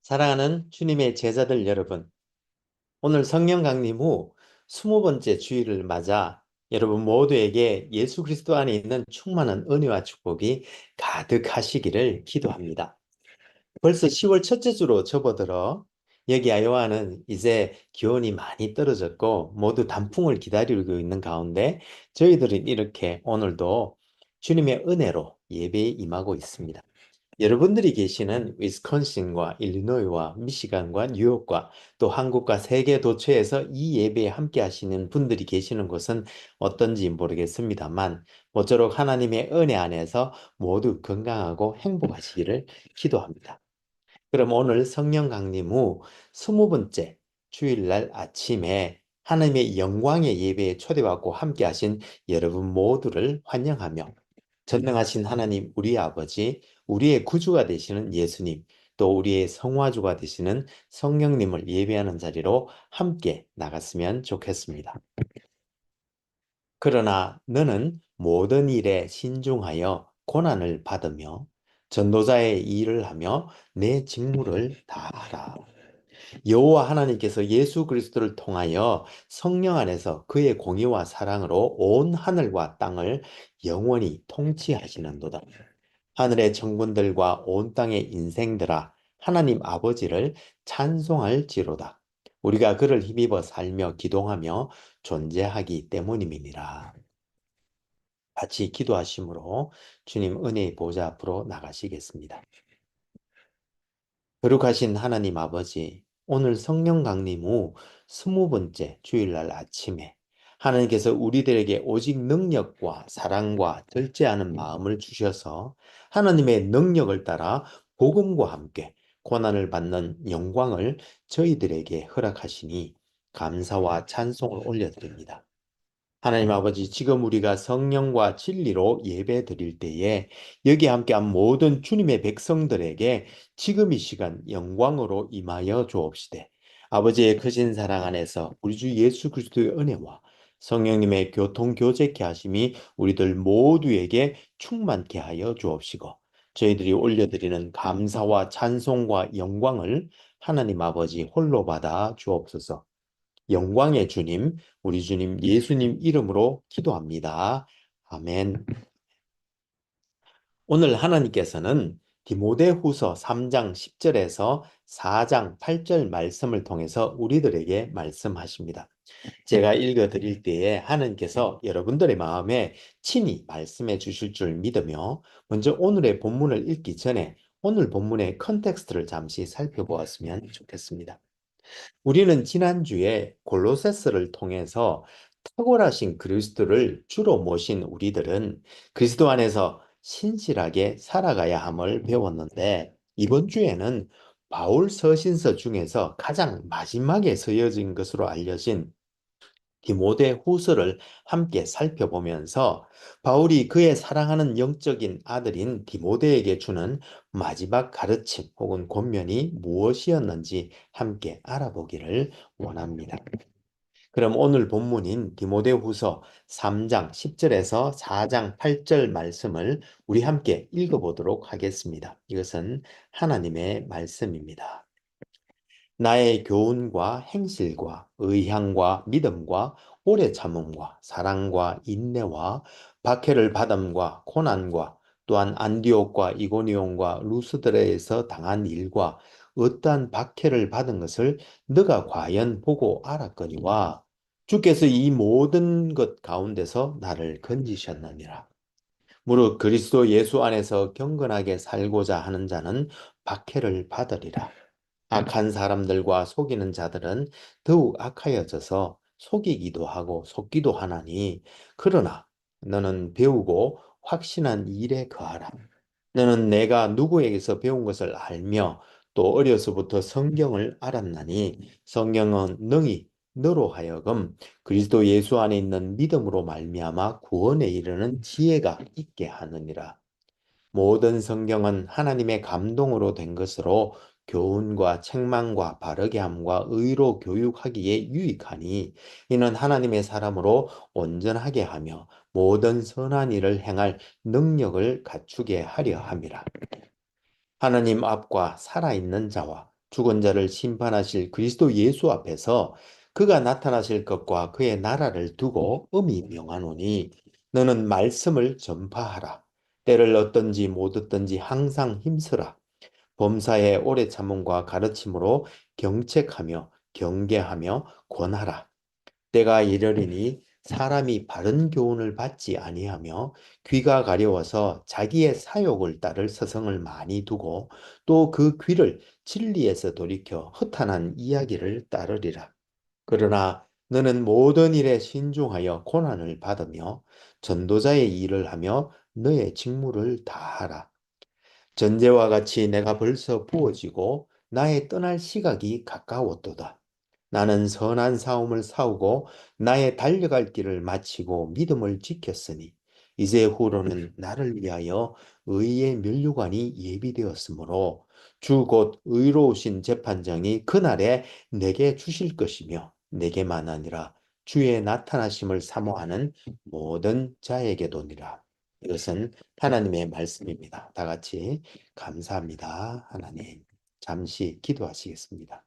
사랑하는 주님의 제자들 여러분, 오늘 성령 강림 후 20번째 주일을 맞아 여러분 모두에게 예수 그리스도 안에 있는 충만한 은혜와 축복이 가득하시기를 기도합니다. 벌써 10월 첫째 주로 접어들어 여기 아이오와는 이제 기온이 많이 떨어졌고 모두 단풍을 기다리고 있는 가운데 저희들은 이렇게 오늘도 주님의 은혜로 예배에 임하고 있습니다. 여러분들이 계시는 위스콘신과 일리노이와 미시간과 뉴욕과 또 한국과 세계 도처에서 이 예배에 함께 하시는 분들이 계시는 곳은 어떤지 모르겠습니다만 모쪼록 하나님의 은혜 안에서 모두 건강하고 행복하시기를 기도합니다. 그럼 오늘 성령 강림 후 20번째 주일날 아침에 하나님의 영광의 예배에 초대받고 함께 하신 여러분 모두를 환영하며 전능하신 하나님 우리 아버지, 우리의 구주가 되시는 예수님, 또 우리의 성화주가 되시는 성령님을 예배하는 자리로 함께 나갔으면 좋겠습니다. 그러나 너는 모든 일에 신중하여 고난을 받으며 전도자의 일을 하며 내 직무를 다하라. 여호와 하나님께서 예수 그리스도를 통하여 성령 안에서 그의 공의와 사랑으로 온 하늘과 땅을 영원히 통치하시는도다. 하늘의 천군들과 온 땅의 인생들아 하나님 아버지를 찬송할지로다. 우리가 그를 힘입어 살며 기동하며 존재하기 때문임이니라. 같이 기도하심으로 주님 은혜의 보좌 앞으로 나가시겠습니다. 거룩하신 하나님 아버지, 오늘 성령 강림 후 20번째 주일날 아침에 하나님께서 우리들에게 오직 능력과 사랑과 절제하는 마음을 주셔서 하나님의 능력을 따라 복음과 함께 고난을 받는 영광을 저희들에게 허락하시니 감사와 찬송을 올려드립니다. 하나님 아버지, 지금 우리가 성령과 진리로 예배 드릴 때에 여기 함께한 모든 주님의 백성들에게 지금 이 시간 영광으로 임하여 주옵시되 아버지의 크신 사랑 안에서 우리 주 예수 그리스도의 은혜와 성령님의 교통 교제케 하심이 우리들 모두에게 충만케 하여 주옵시고 저희들이 올려드리는 감사와 찬송과 영광을 하나님 아버지 홀로 받아 주옵소서. 영광의 주님, 우리 주님 예수님 이름으로 기도합니다. 아멘. 오늘 하나님께서는 디모데후서 3장 10절에서 4장 8절 말씀을 통해서 우리들에게 말씀하십니다. 제가 읽어 드릴 때에 하나님께서 여러분들의 마음에 친히 말씀해 주실 줄 믿으며 먼저 오늘의 본문을 읽기 전에 오늘 본문의 컨텍스트를 잠시 살펴보았으면 좋겠습니다. 우리는 지난주에 골로새서를 통해서 탁월하신 그리스도를 주로 모신 우리들은 그리스도 안에서 신실하게 살아가야 함을 배웠는데 이번 주에는 바울 서신서 중에서 가장 마지막에 쓰여진 것으로 알려진 디모데 후서를 함께 살펴보면서 바울이 그의 사랑하는 영적인 아들인 디모데에게 주는 마지막 가르침 혹은 권면이 무엇이었는지 함께 알아보기를 원합니다. 그럼 오늘 본문인 디모데 후서 3장 10절에서 4장 8절 말씀을 우리 함께 읽어보도록 하겠습니다. 이것은 하나님의 말씀입니다. 나의 교훈과 행실과 의향과 믿음과 오래 참음과 사랑과 인내와 박해를 받음과 고난과 또한 안디옥과 이고니온과 루스드레에서 당한 일과 어떠한 박해를 받은 것을 너가 과연 보고 알았거니와 주께서 이 모든 것 가운데서 나를 건지셨느니라. 무릇 그리스도 예수 안에서 경건하게 살고자 하는 자는 박해를 받으리라. 악한 사람들과 속이는 자들은 더욱 악하여져서 속이기도 하고 속기도 하나니 그러나 너는 배우고 확신한 일에 거하라. 너는 내가 누구에게서 배운 것을 알며 또 어려서부터 성경을 알았나니 성경은 능히 너로 하여금 그리스도 예수 안에 있는 믿음으로 말미암아 구원에 이르는 지혜가 있게 하느니라. 모든 성경은 하나님의 감동으로 된 것으로 교훈과 책망과 바르게 함과 의로 교육하기에 유익하니 이는 하나님의 사람으로 온전하게 하며 모든 선한 일을 행할 능력을 갖추게 하려 함이라. 하나님 앞과 살아있는 자와 죽은 자를 심판하실 그리스도 예수 앞에서 그가 나타나실 것과 그의 나라를 두고 엄히 명하노니 너는 말씀을 전파하라. 때를 얻든지 못 얻든지 항상 힘쓰라. 범사에 오래 참음과 가르침으로 경책하며 경계하며 권하라. 때가 이르리니 사람이 바른 교훈을 받지 아니하며 귀가 가려워서 자기의 사욕을 따를 서성을 많이 두고 또 그 귀를 진리에서 돌이켜 허탄한 이야기를 따르리라. 그러나 너는 모든 일에 신중하여 고난을 받으며 전도자의 일을 하며 너의 직무를 다하라. 전제와 같이 내가 벌써 부어지고 나의 떠날 시각이 가까웠도다. 나는 선한 싸움을 싸우고 나의 달려갈 길을 마치고 믿음을 지켰으니 이제 후로는 나를 위하여 의의 면류관이 예비되었으므로 주 곧 의로우신 재판장이 그날에 내게 주실 것이며 내게만 아니라 주의 나타나심을 사모하는 모든 자에게도니라. 이것은 하나님의 말씀입니다. 다 같이 감사합니다. 하나님. 잠시 기도하시겠습니다.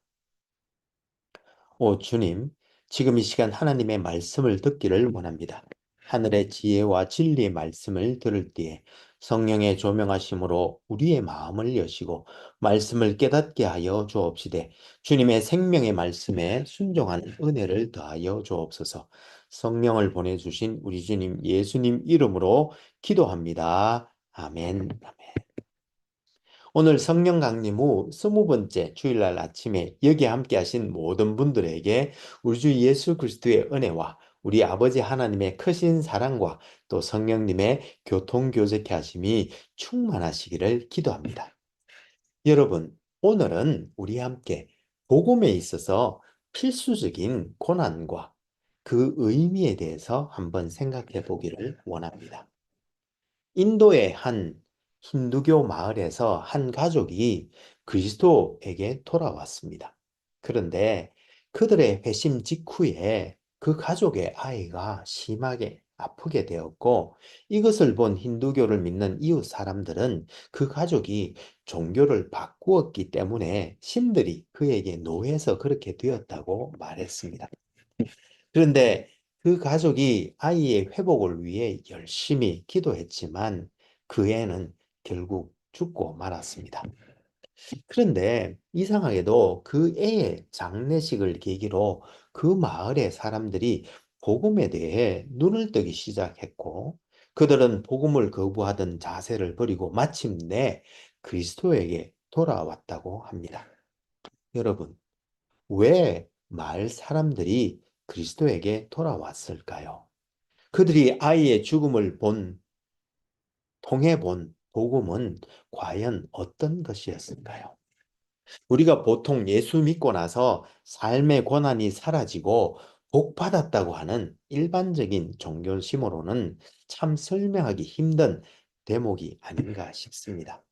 오 주님, 지금 이 시간 하나님의 말씀을 듣기를 원합니다. 하늘의 지혜와 진리의 말씀을 들을 때에 성령의 조명하심으로 우리의 마음을 여시고 말씀을 깨닫게 하여 주옵시되 주님의 생명의 말씀에 순종하는 은혜를 더하여 주옵소서. 성령을 보내주신 우리 주님 예수님 이름으로 기도합니다. 아멘. 오늘 성령 강림 후 20번째 주일날 아침에 여기 함께 하신 모든 분들에게 우리 주 예수 그리스도의 은혜와 우리 아버지 하나님의 크신 사랑과 또 성령님의 교통교제케 하심이 충만하시기를 기도합니다. 여러분, 오늘은 우리 함께 복음에 있어서 필수적인 고난과 그 의미에 대해서 한번 생각해 보기를 원합니다. 인도의 한 힌두교 마을에서 한 가족이 그리스도에게 돌아왔습니다. 그런데 그들의 회심 직후에 그 가족의 아이가 심하게 아프게 되었고 이것을 본 힌두교를 믿는 이웃 사람들은 그 가족이 종교를 바꾸었기 때문에 신들이 그에게 노해서 그렇게 되었다고 말했습니다. 그런데 그 가족이 아이의 회복을 위해 열심히 기도했지만 그 애는 결국 죽고 말았습니다. 그런데 이상하게도 그 애의 장례식을 계기로 그 마을의 사람들이 복음에 대해 눈을 뜨기 시작했고 그들은 복음을 거부하던 자세를 버리고 마침내 그리스도에게 돌아왔다고 합니다. 여러분, 왜 마을 사람들이 그리스도에게 돌아왔을까요? 그들이 아이의 죽음을 통해 본 복음은 과연 어떤 것이었을까요? 우리가 보통 예수 믿고 나서 삶의 고난이 사라지고 복 받았다고 하는 일반적인 종교심으로는 참 설명하기 힘든 대목이 아닌가 싶습니다.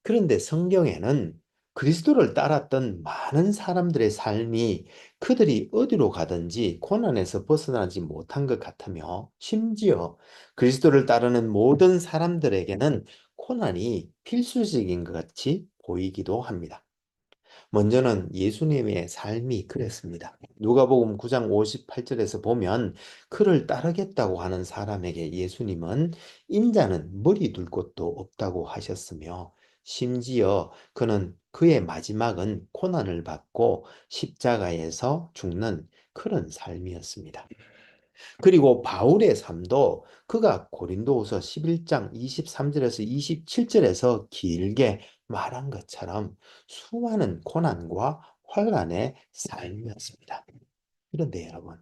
그런데 성경에는 그리스도를 따랐던 많은 사람들의 삶이 그들이 어디로 가든지 고난에서 벗어나지 못한 것 같으며 심지어 그리스도를 따르는 모든 사람들에게는 고난이 필수적인 것 같이 보이기도 합니다. 먼저는 예수님의 삶이 그랬습니다. 누가복음 9장 58절에서 보면 그를 따르겠다고 하는 사람에게 예수님은 인자는 머리 둘 곳도 없다고 하셨으며 심지어 그는 그의 마지막은 고난을 받고 십자가에서 죽는 그런 삶이었습니다. 그리고 바울의 삶도 그가 고린도후서 11장 23절에서 27절에서 길게 말한 것처럼 수많은 고난과 환란의 삶이었습니다. 그런데 여러분,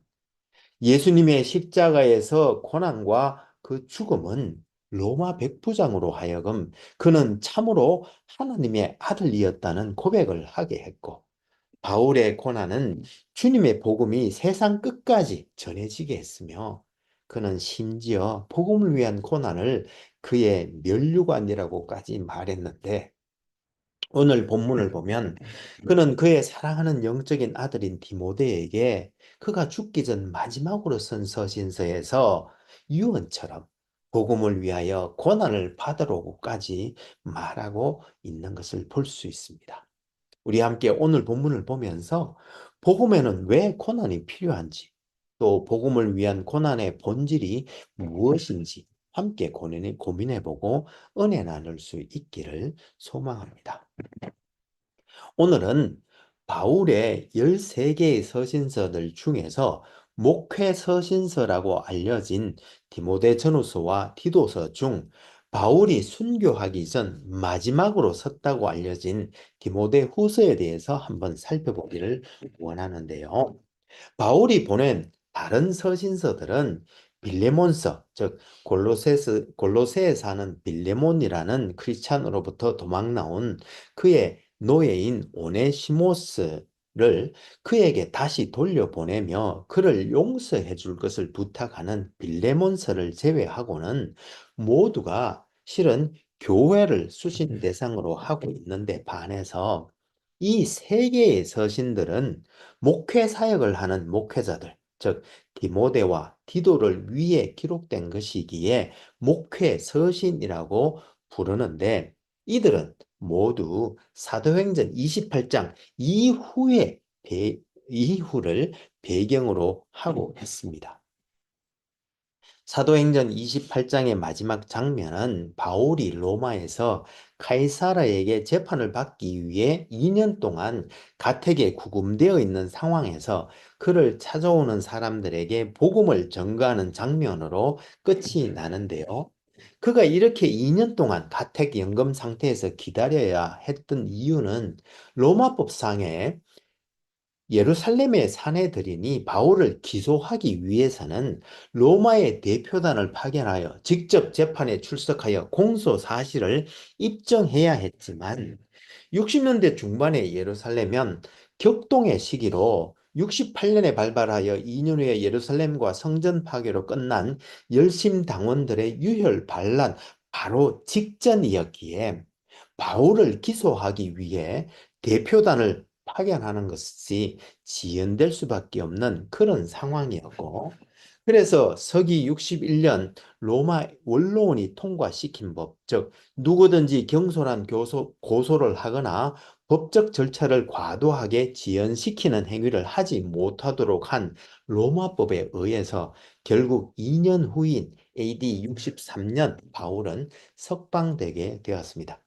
예수님의 십자가에서 고난과 그 죽음은 로마 백부장으로 하여금 그는 참으로 하나님의 아들이었다는 고백을 하게 했고 바울의 고난은 주님의 복음이 세상 끝까지 전해지게 했으며 그는 심지어 복음을 위한 고난을 그의 면류관이라고까지 말했는데 오늘 본문을 보면 그는 그의 사랑하는 영적인 아들인 디모데에게 그가 죽기 전 마지막으로 쓴 서신서에서 유언처럼 복음을 위하여 고난을 받으라고까지 말하고 있는 것을 볼 수 있습니다. 우리 함께 오늘 본문을 보면서 복음에는 왜 고난이 필요한지, 또 복음을 위한 고난의 본질이 무엇인지 함께 고민해보고 은혜 나눌 수 있기를 소망합니다. 오늘은 바울의 13개의 서신서들 중에서 목회 서신서라고 알려진 디모데전후서와 디도서 중 바울이 순교하기 전 마지막으로 썼다고 알려진 디모데후서에 대해서 한번 살펴보기를 원하는데요. 바울이 보낸 다른 서신서들은 빌레몬서, 즉 골로새에 사는 빌레몬이라는 크리스찬으로부터 도망 나온 그의 노예인 오네시모스를 그에게 다시 돌려보내며 그를 용서해 줄 것을 부탁하는 빌레몬서를 제외하고는 모두가 실은 교회를 수신 대상으로 하고 있는데 반해서 이 세 개의 서신들은 목회 사역을 하는 목회자들, 즉 디모데와 디도를 위해 기록된 것이기에 목회 서신이라고 부르는데 이들은 모두 사도행전 28장 이후를 배경으로 하고 있습니다. 사도행전 28장의 마지막 장면은 바울이 로마에서 카이사라에게 재판을 받기 위해 2년 동안 가택에 구금되어 있는 상황에서 그를 찾아오는 사람들에게 복음을 전가하는 장면으로 끝이 나는데요. 그가 이렇게 2년 동안 가택 연금 상태에서 기다려야 했던 이유는 로마법상에 예루살렘의 사내들이니 바울을 기소하기 위해서는 로마의 대표단을 파견하여 직접 재판에 출석하여 공소 사실을 입증해야 했지만 60년대 중반의 예루살렘은 격동의 시기로 68년에 발발하여 2년 후에 예루살렘과 성전 파괴로 끝난 열심 당원들의 유혈 반란 바로 직전이었기에 바울을 기소하기 위해 대표단을 파견하는 것이 지연될 수밖에 없는 그런 상황이었고, 그래서 서기 61년 로마 원로원이 통과시킨 법, 즉 누구든지 경솔한 고소를 하거나 법적 절차를 과도하게 지연시키는 행위를 하지 못하도록 한 로마법에 의해서 결국 2년 후인 AD 63년 바울은 석방되게 되었습니다.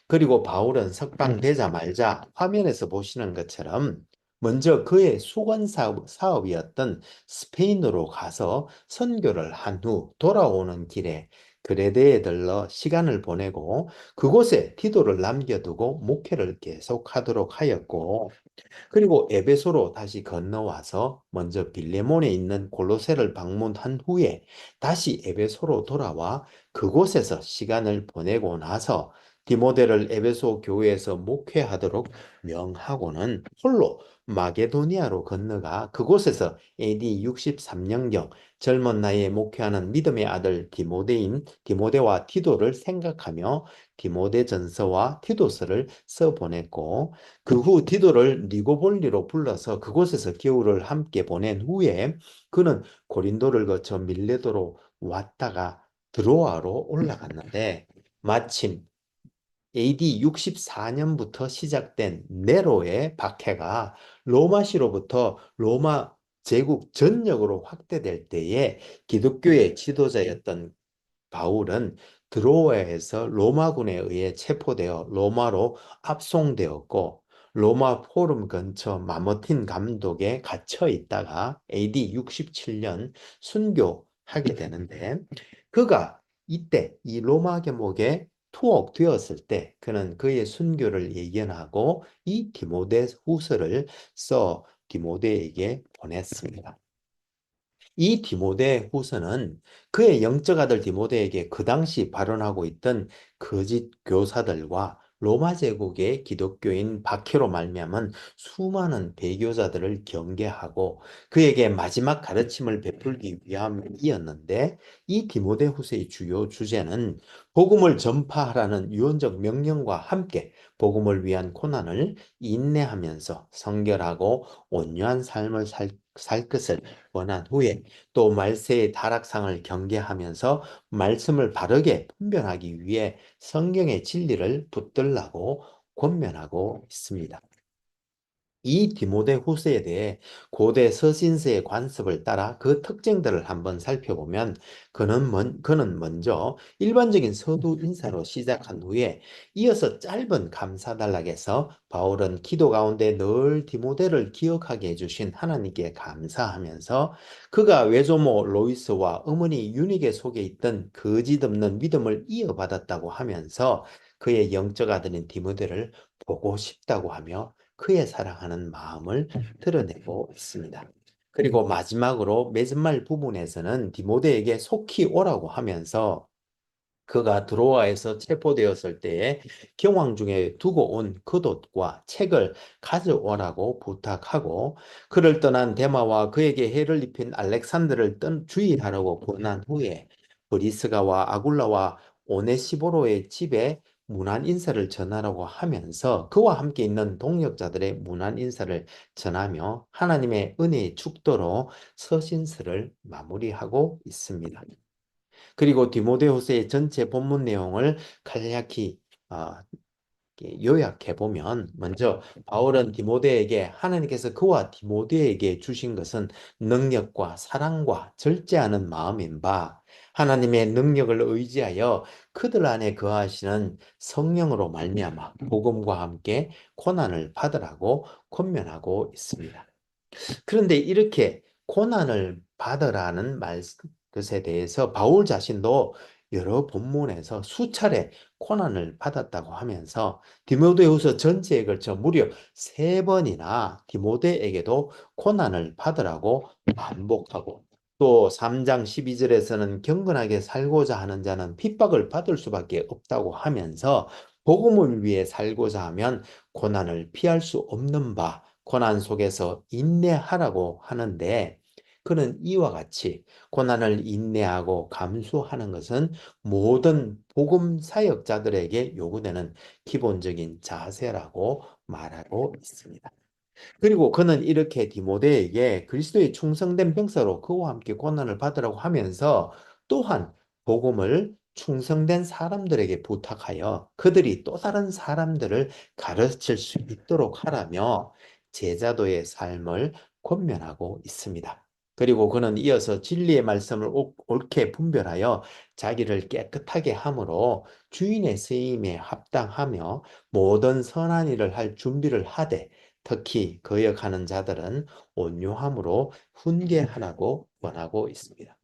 그리고 바울은 석방되자마자 화면에서 보시는 것처럼 먼저 그의 수건 사업이었던 스페인으로 가서 선교를 한 후 돌아오는 길에 그레데에 들러 시간을 보내고 그곳에 디도를 남겨두고 목회를 계속하도록 하였고, 그리고 에베소로 다시 건너와서 먼저 빌레몬에 있는 골로새를 방문한 후에 다시 에베소로 돌아와 그곳에서 시간을 보내고 나서 디모데를 에베소 교회에서 목회하도록 명하고는 홀로 마게도니아로 건너가 그곳에서 AD 63년경 젊은 나이에 목회하는 믿음의 아들 디모데와 티도를 생각하며 디모데전서와 티도서를 써보냈고, 그 후 디도를 니고볼리로 불러서 그곳에서 겨울을 함께 보낸 후에 그는 고린도를 거쳐 밀레도로 왔다가 드로아로 올라갔는데 마침 AD 64년부터 시작된 네로의 박해가 로마시로부터 로마 제국 전역으로 확대될 때에 기독교의 지도자였던 바울은 드로아에서 로마군에 의해 체포되어 로마로 압송되었고 로마 포럼 근처 마머틴 감독에 갇혀 있다가 AD 67년 순교하게 되는데 그가 이때 이 로마 감옥에 투옥되었을 때 그는 그의 순교를 예견하고 이 디모데 후서를 써 디모데에게 보냈습니다. 이 디모데 후서는 그의 영적 아들 디모데에게 그 당시 발언하고 있던 거짓 교사들과 로마 제국의 기독교인 박해로 말미암은 수많은 배교자들을 경계하고 그에게 마지막 가르침을 베풀기 위함이었는데, 이 디모데 후서의 주요 주제는 복음을 전파하라는 유언적 명령과 함께 복음을 위한 고난을 인내하면서 성결하고 온유한 삶을 살 것을 원한 후에 또 말세의 타락상을 경계하면서 말씀을 바르게 분별하기 위해 성경의 진리를 붙들라고 권면하고 있습니다. 이 디모데 후서에 대해 고대 서신서의 관습을 따라 그 특징들을 한번 살펴보면 그는 먼저 일반적인 서두 인사로 시작한 후에 이어서 짧은 감사단락에서 바울은 기도 가운데 늘 디모데를 기억하게 해주신 하나님께 감사하면서 그가 외조모 로이스와 어머니 유니게 속에 있던 거짓 없는 믿음을 이어받았다고 하면서 그의 영적 아들인 디모데를 보고 싶다고 하며 그의 사랑하는 마음을 드러내고 있습니다. 그리고 마지막으로 맺은말 부분에서는 디모데에게 속히 오라고 하면서 그가 드로아에서 체포되었을 때에 경황 중에 두고 온 겉옷과 책을 가져오라고 부탁하고 그를 떠난 데마와 그에게 해를 입힌 알렉산더를 주의하라고 권한 후에 브리스가와 아굴라와 오네시보로의 집에 문안 인사를 전하라고 하면서 그와 함께 있는 동역자들의 문안 인사를 전하며 하나님의 은혜의 축도로 서신서를 마무리하고 있습니다. 그리고 디모데후서의 전체 본문 내용을 간략히 어, 요약해 보면 먼저 바울은 디모데에게 하나님께서 그와 디모데에게 주신 것은 능력과 사랑과 절제 않은 마음인 바 하나님의 능력을 의지하여 그들 안에 거하시는 성령으로 말미암아 복음과 함께 고난을 받으라고 권면하고 있습니다. 그런데 이렇게 고난을 받으라는 것에 대해서 바울 자신도 여러 본문에서 수차례 고난을 받았다고 하면서 디모데후서 전체에 걸쳐 무려 3번이나 디모데에게도 고난을 받으라고 반복하고 또 3장 12절에서는 경건하게 살고자 하는 자는 핍박을 받을 수밖에 없다고 하면서 복음을 위해 살고자 하면 고난을 피할 수 없는 바 고난 속에서 인내하라고 하는데 그는 이와 같이 고난을 인내하고 감수하는 것은 모든 복음 사역자들에게 요구되는 기본적인 자세라고 말하고 있습니다. 그리고 그는 이렇게 디모데에게 그리스도의 충성된 병사로 그와 함께 고난을 받으라고 하면서 또한 복음을 충성된 사람들에게 부탁하여 그들이 또 다른 사람들을 가르칠 수 있도록 하라며 제자도의 삶을 권면하고 있습니다. 그리고 그는 이어서 진리의 말씀을 옳게 분별하여 자기를 깨끗하게 함으로 주인의 쓰임에 합당하며 모든 선한 일을 할 준비를 하되 특히 거역하는 자들은 온유함으로 훈계하라고 권하고 있습니다.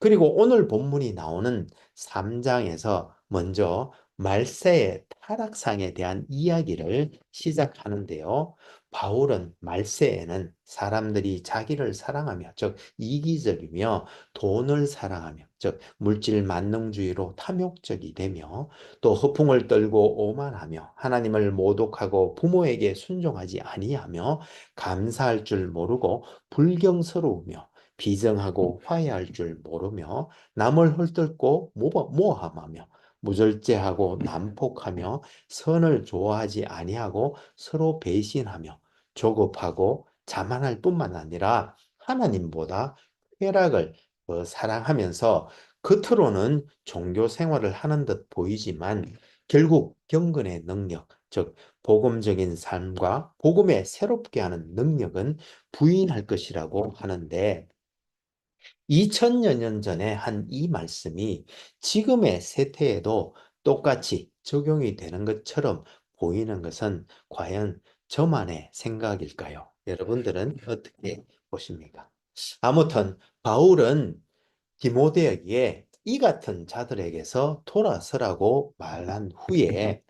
그리고 오늘 본문이 나오는 3장에서 먼저 말세의 타락상에 대한 이야기를 시작하는데요. 바울은 말세에는 사람들이 자기를 사랑하며, 즉 이기적이며 돈을 사랑하며, 즉 물질 만능주의로 탐욕적이 되며 또 허풍을 떨고 오만하며 하나님을 모독하고 부모에게 순종하지 아니하며 감사할 줄 모르고 불경스러우며 비정하고 화해할 줄 모르며 남을 헐뜯고 모함하며 무절제하고 난폭하며 선을 좋아하지 아니하고 서로 배신하며 조급하고 자만할 뿐만 아니라 하나님보다 쾌락을 더 사랑하면서 겉으로는 종교 생활을 하는 듯 보이지만 결국 경건의 능력, 즉 복음적인 삶과 복음에 새롭게 하는 능력은 부인할 것이라고 하는데 2000여 년 전에 한 이 말씀이 지금의 세태에도 똑같이 적용이 되는 것처럼 보이는 것은 과연 저만의 생각일까요? 여러분들은 어떻게 보십니까? 아무튼 바울은 디모데에게 이 같은 자들에게서 돌아서라고 말한 후에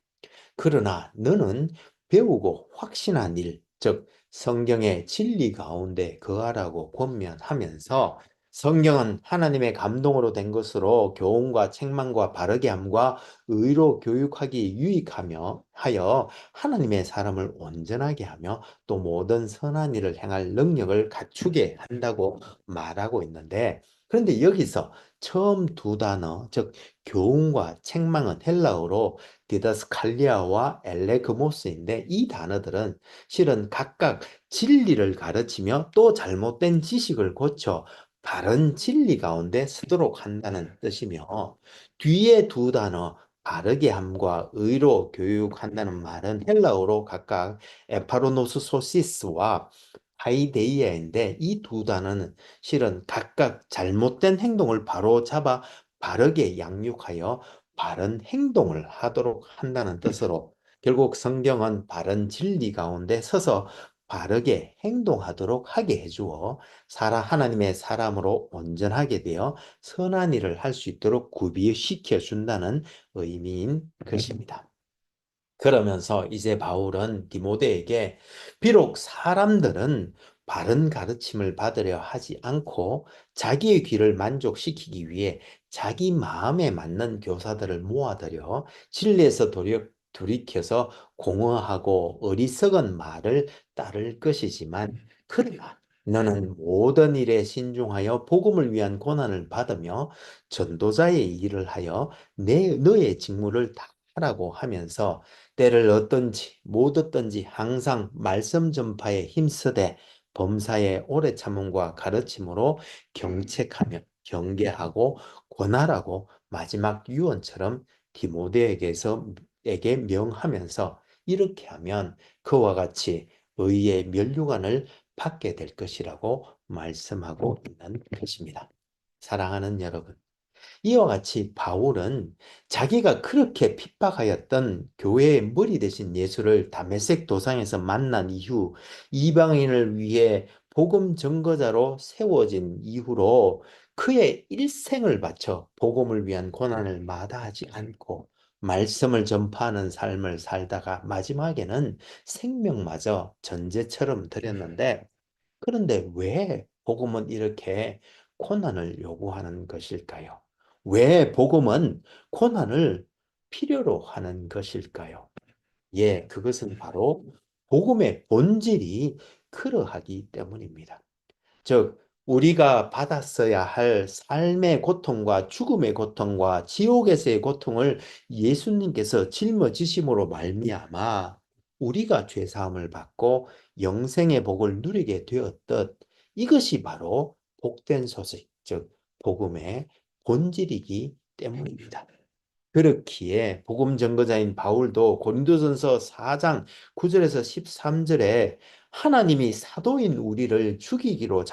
그러나 너는 배우고 확신한 일, 즉 성경의 진리 가운데 거하라고 권면하면서 성경은 하나님의 감동으로 된 것으로 교훈과 책망과 바르게 함과 의로 교육하기 유익하며 하여 하나님의 사람을 온전하게 하며 또 모든 선한 일을 행할 능력을 갖추게 한다고 말하고 있는데 그런데 여기서 처음 두 단어, 즉 교훈과 책망은 헬라어로 디다스칼리아와 엘레그모스인데 이 단어들은 실은 각각 진리를 가르치며 또 잘못된 지식을 고쳐 바른 진리 가운데 서도록 한다는 뜻이며 뒤에 두 단어 바르게 함과 의로 교육한다는 말은 헬라어로 각각 에파로노스 소시스와 파이데이아인데 이 두 단어는 실은 각각 잘못된 행동을 바로 잡아 바르게 양육하여 바른 행동을 하도록 한다는 뜻으로 결국 성경은 바른 진리 가운데 서서 바르게 행동하도록 하게 해주어 하나님의 사람으로 온전하게 되어 선한 일을 할 수 있도록 구비시켜 준다는 의미인 것입니다. 그러면서 이제 바울은 디모데에게 비록 사람들은 바른 가르침을 받으려 하지 않고 자기의 귀를 만족시키기 위해 자기 마음에 맞는 교사들을 모아들여 진리에서 돌이켜서 공허하고 어리석은 말을 따를 것이지만 그러나 너는 모든 일에 신중하여 복음을 위한 고난을 받으며 전도자의 일을 하여 너의 직무를 다 하라고 하면서 때를 얻든지 못 얻든지 항상 말씀 전파에 힘쓰되 범사의 오래 참음과 가르침으로 경책하며 경계하고 권하라고 마지막 유언처럼 디모데에게 명하면서 이렇게 하면 그와 같이 의의 면류관을 받게 될 것이라고 말씀하고 있는 것입니다. 사랑하는 여러분, 이와 같이 바울은 자기가 그렇게 핍박하였던 교회의 머리 대신 예수를 다메섹 도상에서 만난 이후 이방인을 위해 복음 전거자로 세워진 이후로 그의 일생을 바쳐 복음을 위한 고난을 마다하지 않고 말씀을 전파하는 삶을 살다가 마지막에는 생명마저 전제처럼 드렸는데 그런데 왜 복음은 이렇게 고난을 요구하는 것일까요? 왜 복음은 고난을 필요로 하는 것일까요? 예, 그것은 바로 복음의 본질이 그러하기 때문입니다. 즉, 우리가 받았어야 할 삶의 고통과 죽음의 고통과 지옥에서의 고통을 예수님께서 짊어지심으로 말미암아 우리가 죄 사함을 받고 영생의 복을 누리게 되었듯 이것이 바로 복된 소식, 즉 복음의 본질이기 때문입니다. 그렇기에 복음 전거자인 바울도 고린도전서 4장 9절에서 13절에 하나님이 사도인 우리를 죽이기로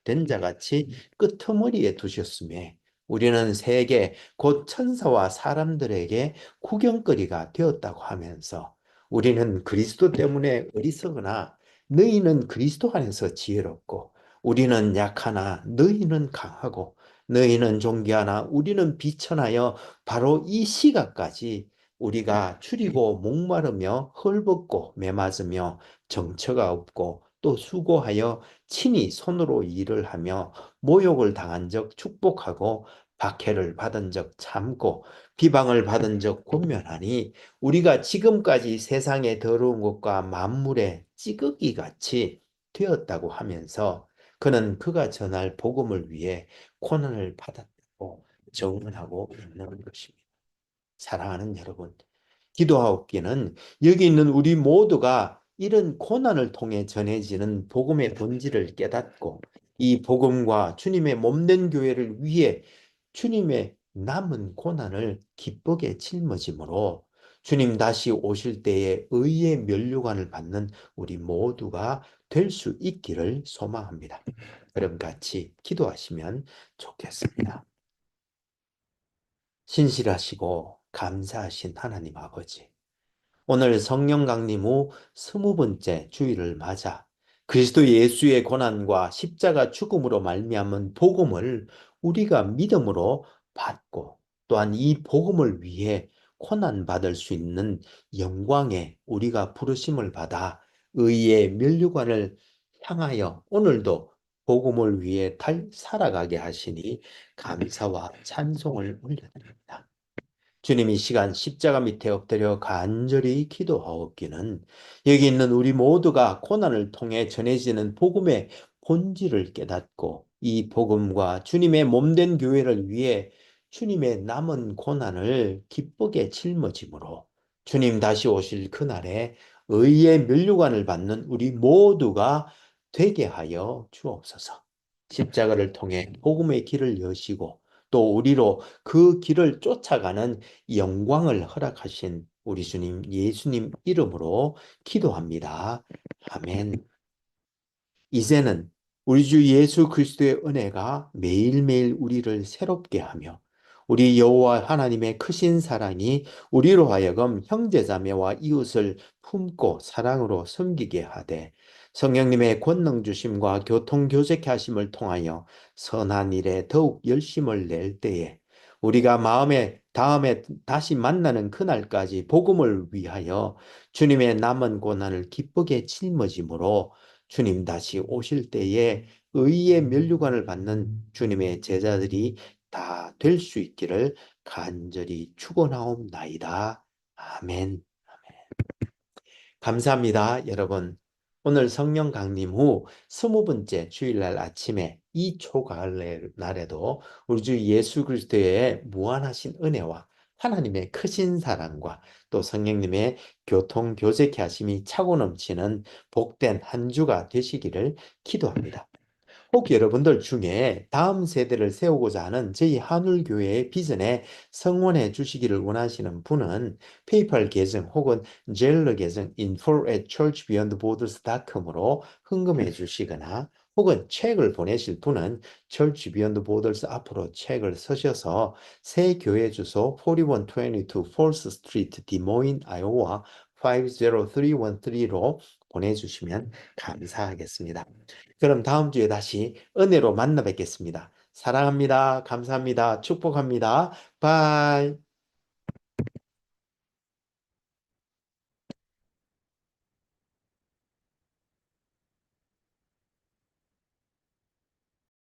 된 자같이 끄트머리에 두셨음에 우리는 세계 곧 천사와 사람들에게 구경거리가 되었다고 하면서 우리는 그리스도 때문에 어리석으나 너희는 그리스도 안에서 지혜롭고 우리는 약하나 너희는 강하고 너희는 존귀하나 우리는 비천하여 바로 이 시각까지 우리가 추리고 목마르며 헐벗고 매맞으며 정처가 없고 또 수고하여 친히 손으로 일을 하며 모욕을 당한 적 축복하고 박해를 받은 적 참고 비방을 받은 적 권면하니 우리가 지금까지 세상의 더러운 것과 만물의 찌꺼기 같이 되었다고 하면서 그는 그가 전할 복음을 위해 고난을 받았다고 정언하고 있는 것입니다. 사랑하는 여러분, 기도하옵기는 여기 있는 우리 모두가 이런 고난을 통해 전해지는 복음의 본질을 깨닫고 이 복음과 주님의 몸된 교회를 위해 주님의 남은 고난을 기쁘게 짊어짐으로 주님 다시 오실 때에 의의 면류관을 받는 우리 모두가 될 수 있기를 소망합니다. 그럼 같이 기도하시면 좋겠습니다. 신실하시고 감사하신 하나님 아버지, 오늘 성령 강림 후 20번째 주일을 맞아 그리스도 예수의 고난과 십자가 죽음으로 말미암은 복음을 우리가 믿음으로 받고 또한 이 복음을 위해 고난 받을 수 있는 영광에 우리가 부르심을 받아 의의 면류관을 향하여 오늘도 복음을 위해 살아가게 하시니 감사와 찬송을 올려드립니다. 주님 이 시간 십자가 밑에 엎드려 간절히 기도하옵기는 여기 있는 우리 모두가 고난을 통해 전해지는 복음의 본질을 깨닫고 이 복음과 주님의 몸된 교회를 위해 주님의 남은 고난을 기쁘게 짊어짐으로 주님 다시 오실 그날에 의의 면류관을 받는 우리 모두가 되게 하여 주옵소서. 십자가를 통해 복음의 길을 여시고 또 우리로 그 길을 쫓아가는 영광을 허락하신 우리 주님 예수님 이름으로 기도합니다. 아멘. 이제는 우리 주 예수 그리스도의 은혜가 매일매일 우리를 새롭게 하며 우리 여호와 하나님의 크신 사랑이 우리로 하여금 형제자매와 이웃을 품고 사랑으로 섬기게 하되 성령님의 권능 주심과 교통 교제케 하심을 통하여 선한 일에 더욱 열심을 낼 때에 우리가 마음에 다음에 다시 만나는 그날까지 복음을 위하여 주님의 남은 고난을 기쁘게 짊어짐으로 주님 다시 오실 때에 의의 면류관을 받는 주님의 제자들이 다 될 수 있기를 간절히 축원하옵나이다. 아멘. 감사합니다, 여러분. 오늘 성령 강림 후 20번째 주일날 아침에 이 초가을 날에도 우리 주 예수 그리스도의 무한하신 은혜와 하나님의 크신 사랑과 또 성령님의 교통 교제케 하심이 차고 넘치는 복된 한 주가 되시기를 기도합니다. 혹 여러분들 중에 다음 세대를 세우고자 하는 저희 한울교회의 비전에 성원해 주시기를 원하시는 분은 페이팔 계정 혹은 젤러 계정 info@churchbeyondborders.com으로 흥금해 주시거나 혹은 책을 보내실 분은 Church Beyond Borders 앞으로 책을 쓰셔서 새 교회 주소 4122 Fourth Street, 디모인, 아이오와 50313로 보내주시면 감사하겠습니다. 그럼 다음 주에 다시 은혜로 만나 뵙겠습니다. 사랑합니다. 감사합니다. 축복합니다. 바이.